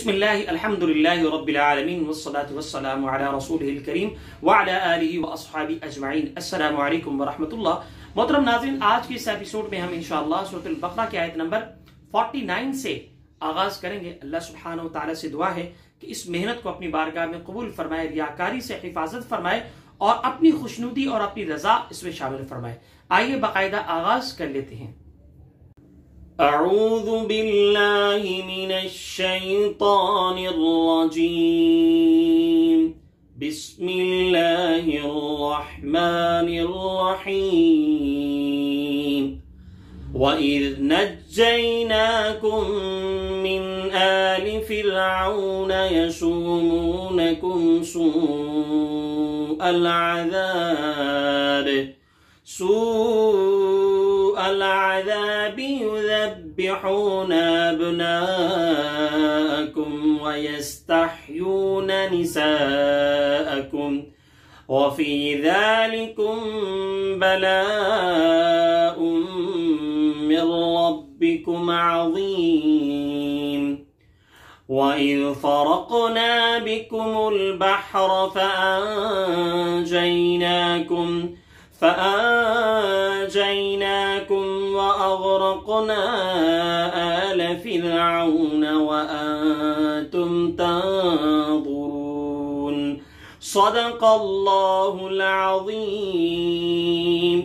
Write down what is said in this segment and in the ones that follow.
बिस्मिल्लाहि अल्हम्दुलिल्लाहि रब्बिल आलमीन वस्सलातु वस्सलामु अला रसूलिहिल करीम व अला आलिहि व अस्हाबी अजमईन। अस्सलामु अलैकुम व रहमतुल्लाह। मोहतरम नाज़रीन, आज के इस एपिसोड में हम इंशाअल्लाह सूरह बकरा की आयत नंबर 49 से आगाज करेंगे। अल्लाह सुब्हानहु व तआला से दुआ है कि इस मेहनत को अपनी बारगाह में कबूल फरमाए, रियाकारी से हिफाजत फरमाए और अपनी खुशनुदी और अपनी रजा इसमें शामिल फरमाए। आइए बाकायदा आगाज कर लेते हैं। अऊज़ु बिल्लाहि मिनश शैतानिर रजीम। बिस्मिल्लाहिर रहमानिर रहीम। वइज़ नज्जैनाकुम मिन आलि फ़िरऔन यसूमूनकुम सूअल अज़ाब युज़ब्बिहून अब्नाअकुम वयस्तहयून निसाअकुम वफ़ी ज़ालिकुम बलाउम मिर रब्बिकुम अज़ीम। वइज़ फ़रक़ना बिकुमुल बहर फ़अंजयनाकुम वअग़रक़ना आल फ़िरऔन वअंतुम तंज़ुरून। सदक़ल्लाहुल अज़ीम।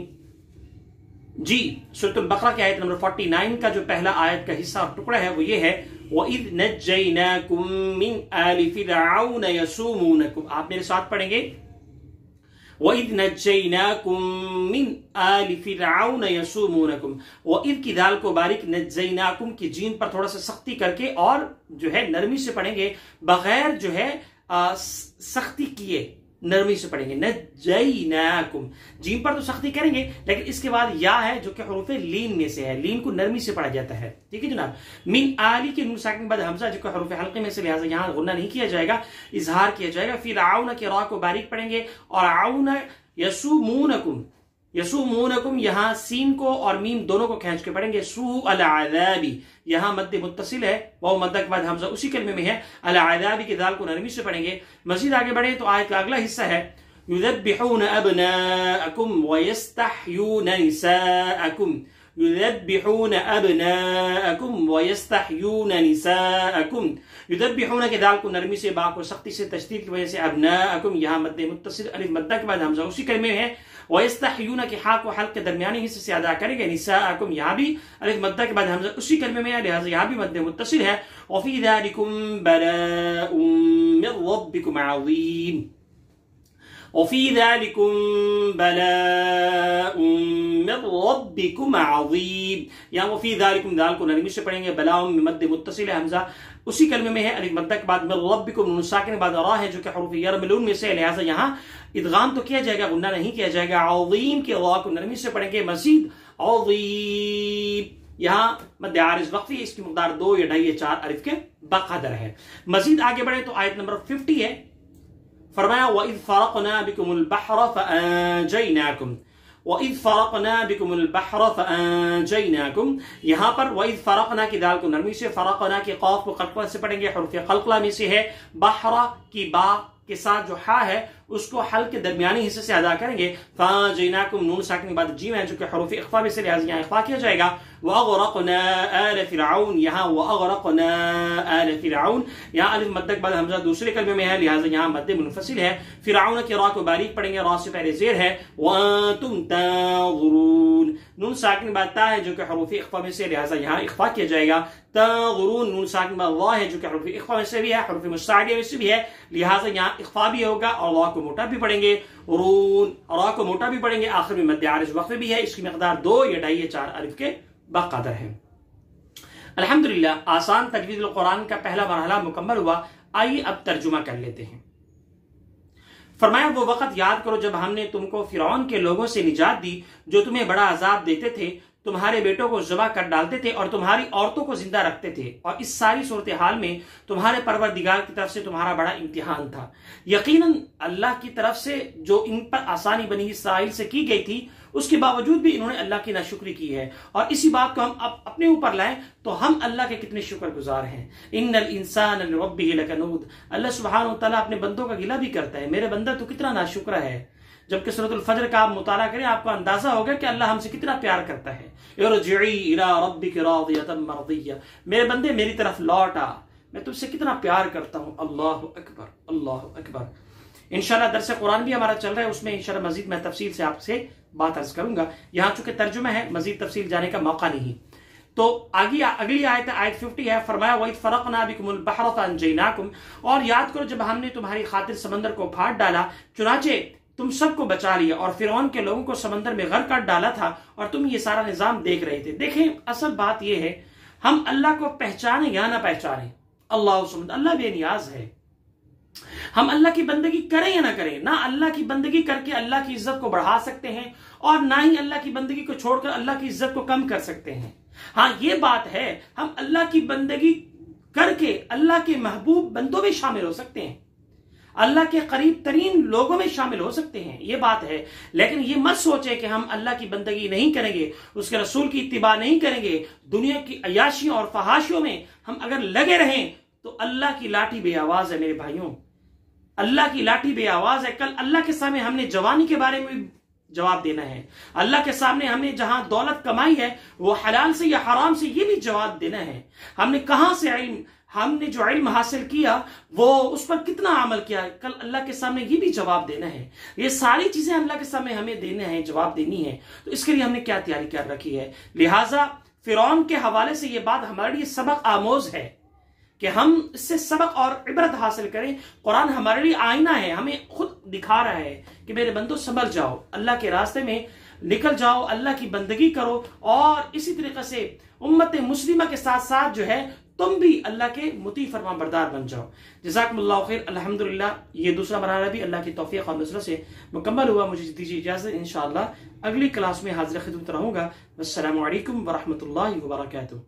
जी, सूरह बकरा की आयत नंबर 49 का जो पहला आयत का हिस्सा और टुकड़ा है वो ये है, वइज़ नज्जैनाकुम मिन आलि फ़िरऔन यसूमूनकुम। आप मेरे साथ पढ़ेंगे, वइज़ नज्जैनाकुम मिन आलि फ़िरऔन यसूमूनकुम। वइज़ की दाल को बारीक, नज्जैनाकुम की जीन पर थोड़ा सा सख्ती करके और जो है नरमी से पढ़ेंगे, बगैर जो है सख्ती किए नरमी से पढ़ेंगे। नज्जैनाकुम, जीन पर तो सख्ती करेंगे लेकिन इसके बाद या है जो कि हुरूफ लीन में से है, लीन को नरमी से पढ़ा जाता है। ठीक है जनाब। मिन आली के नून साकिन के बाद हमजा जो कि हुरूफ हल्के में से, लिहाजा यहां गुन्ना नहीं किया जाएगा, इजहार किया जाएगा। फिर आउन के रा को बारीक पढ़ेंगे और आउन यसुमूनकुम, यसुमूनकुम यहां सीन को और मीम दोनों को खींच के पढ़ेंगे। सू अल अज़ाबी, यहां मद्द मुत्तसिल है, वो मद्द के बाद हमजा उसी कलमे में है। अल अज़ाबी के दाल को नरमी से पढ़ेंगे। मजीद आगे बढ़े तो आयत का अगला हिस्सा है, युज़ब्बिहून अब्नाअकुम वयस्तहयून निसाअकुम। युज़ब्बिहून अब्नाअकुम वयस्तहयून निसाअकुम। युज़ब्बिहून के दाल को नरमी से, बा को सख्ती से, तशदीद की वजह से अब्नाअकुम यहां मद्द मुत्तसिल, अलिफ मद्दा के बाद हमजा उसी कलमे में है। वयस्तहयून के हा को हल्क के दरमियानी हिस्से से अदा करेंगे। निसाअकुम यहां भी अलिफ मद्दा के बाद हमजा उसी कलमे में है, लिहाजा यहां भी मद्द मुत्तसिल है। वफ़ी ज़ालिकुम बलाउम मिर रब्बिकुम अज़ीम। वफ़ी ज़ालिकुम बलाउम मिर रब्बिकुम अज़ीम। यहाँ वफ़ी ज़ालिकुम दाल को नरमी से पढ़ेंगे, बलाउम में मद्द मुत्तसिल है, हमजा उसी कलमे में है, अलिफ मद्दा के बाद मिर रब्बिकुम नून साकिन के बाद रा है जो कि हुरूफ यरमलून में से, लिहाजा यहाँ इदगाम तो किया जाएगा, गुन्ना नहीं किया जाएगा। अज़ीम के रा को नरमी से पढ़ेंगे। मज़ीद अज़ीम, यहाँ मद्द आरिज़ वक्फ़ी, इसकी मक़दार 2 या 2.5 या 4 अलिफ के बक़दर है। मज़ीद आगे बढ़े तो आयत नंबर 50 है। फरमाया वइज़ फ़रक़ना बिकुमुल बहर फ़अंजयनाकुम। वइज़ फ़रक़ना बिकुमुल बहर फ़अंजयनाकुम, यहाँ पर वइज़ फ़रक़ना की दाल को नरमी से, फ़रक़ना की क़ाफ़ को क़लक़ला से पढ़ेंगे, हुरूफ़ क़लक़ला में से है। बहरा की बा के साथ जो हा है उसको हल के दरमियानी हिस्से से अदा करेंगे। फ़अंजयनाकुम नून साकिन के बाद जीम है जो कि हुरूफ़ इख़फ़ा में से, लिहाजा यहाँ इख़फ़ा किया जाएगा। वअग़रक़ना आल फ़िरऔन, यहाँ वअग़रक़ना आल फ़िरऔन, यहाँ अलिफ मद्द के बाद हमजा दूसरे कलमे में है, लिहाजा यहाँ मद्द मुनफ़सिल है। फ़िरऔन के रा को बारीक पढ़ेंगे, रा से पहले ज़ेर है। वअंतुम तंज़ुरून, नून साकिन के बाद ता है जो कि हुरूफ़ इख़फ़ा में से, लिहाजा यहाँ इख़फ़ा किया जाएगा। तंज़ुरून नून साकिन के बाद वा है जो कि हुरूफ़ इख़फ़ा में से भी है, हुरूफ़ मुस्ताअदिया में से भी है, लिहाजा यहाँ इख़फ़ा भी होगा और वा को मोटा भी पढ़ेंगे। रून, रा को मोटा भी पढ़ेंगे, आखिर में मद्द आरिज़ वक्फ़ भी है, इसकी मक़दार 2 या 2.5 या 4 अलिफ के बक़दर है। अल्हम्दुलिल्लाह, आसान तजवीज़ुल कुरान का पहला मरहला मुकम्मल हुआ। आइए अब तर्जुमा कर लेते हैं। फरमाया वो वक़्त याद करो जब हमने तुमको फ़िरौन के लोगों से निजात दी जो तुम्हें बड़ा अजाब देते थे, तुम्हारे बेटों को ज़बह कर डालते थे और तुम्हारी औरतों को जिंदा रखते थे, और इस सारी सूरत हाल में तुम्हारे परवरदिगार की तरफ से तुम्हारा बड़ा इम्तिहान था। यकीनन अल्लाह की तरफ से जो इन पर आसानी बनी इसराइल से की गई थी, उसके बावजूद भी इन्होंने अल्लाह की नाशुक्री की है। और इसी बात को हम अपने ऊपर लाएं तो हम अल्लाह के कितने शुक्रगुजार हैं। इन्नल इंसान लिरब्बिही लकनूद, अल्लाह सुब्हानहू व तआला अपने बंदों का गिला भी करता है, मेरे बंदा तो कितना नाशुक्र है। जबकि सूरतुल फजर का आप मुताला करें, आपको अंदाजा होगा कि अल्लाह हमसे कितना प्यार करता है। इरजिई इला रब्बिकी रादियतन मर्दिया, मेरे बंदे मेरी तरफ लौट आ, मैं तुझसे कितना प्यार करता हूं। अल्लाह अकबर, अल्लाह अकबर। इंशाल्लाह दरस कुरान भी हमारा चल रहा है, उसमें इंशाल्लाह मजीद मैं तफसील से आपसे बात अर्ज करूंगा। यहां चूंकि तर्जुमा है, मजीद तफसील जाने का मौका नहीं। तो आगे अगली आयत आयत 50 है, फरमाया वइद फरकना बिकुमुल बहर फअनजयनाकुम, और याद करो जब हमने तुम्हारी खातिर समंदर को फाड़ डाला, चुनाचे तुम सबको बचा लिया, और फिरौन के लोगों को समंदर में गर्क कर डाला था, और तुम ये सारा निजाम देख रहे थे। देखें, असल बात यह है, हम अल्लाह को पहचाने या ना पहचाने, अल्लाह बेनियाज है। हम अल्लाह की बंदगी करें या ना करें, ना अल्लाह की बंदगी करके अल्लाह की इज्जत को बढ़ा सकते हैं, और ना ही अल्लाह की बंदगी को छोड़कर अल्लाह की इज्जत को कम कर सकते हैं। हाँ, ये बात है, हम अल्लाह की बंदगी करके अल्लाह के महबूब बंदों में शामिल हो सकते हैं, अल्लाह के करीब तरीन लोगों में शामिल हो सकते हैं, ये बात है। लेकिन ये मत सोचे कि हम अल्लाह की बंदगी नहीं करेंगे, उसके रसूल की इत्तिबा नहीं करेंगे, दुनिया की अयाशियों और फहाशियों में हम अगर लगे रहें तो अल्लाह की लाठी बेआवाज है। मेरे भाइयों, अल्लाह की लाठी बेआवाज है। कल अल्लाह के सामने हमने जवानी के बारे में भी जवाब देना है, अल्लाह के सामने हमने जहां दौलत कमाई है वो हलाल से या हराम से, ये भी जवाब देना है। हमने कहां से इल्म, हमने जो इल्म हासिल किया वो उस पर कितना अमल किया, कल अल्लाह के सामने ये भी जवाब देना है। ये सारी चीजें अल्लाह के सामने हमें देना है, जवाब देनी है। तो इसके लिए हमने क्या तैयारी कर रखी है। लिहाजा फिरौन के हवाले से ये बात हमारे लिए सबक आमोज है कि हम इससे सबक और इबरत हासिल करें। कुरान हमारे लिए आईना है, हमें खुद दिखा रहा है कि मेरे बंदो संभल जाओ, अल्लाह के रास्ते में निकल जाओ, अल्लाह की बंदगी करो, और इसी तरीके से उम्मत मुस्लिमा के साथ साथ जो है तुम भी अल्लाह के मुती फरमा बरदार बन जाओ। जज़ाकुमुल्लाह खैर। अल्हम्दुलिल्लाह, ये दूसरा मरहला भी अल्लाह की तौफीक और नुसरत से मुकम्मल हुआ। मुझे दीजिए इजाजत, इंशाअल्लाह अगली क्लास में हाजिर खिदमत रहूंगा। अस्सलामु अलैकुम व रहमतुल्लाहि व बरकातुहू।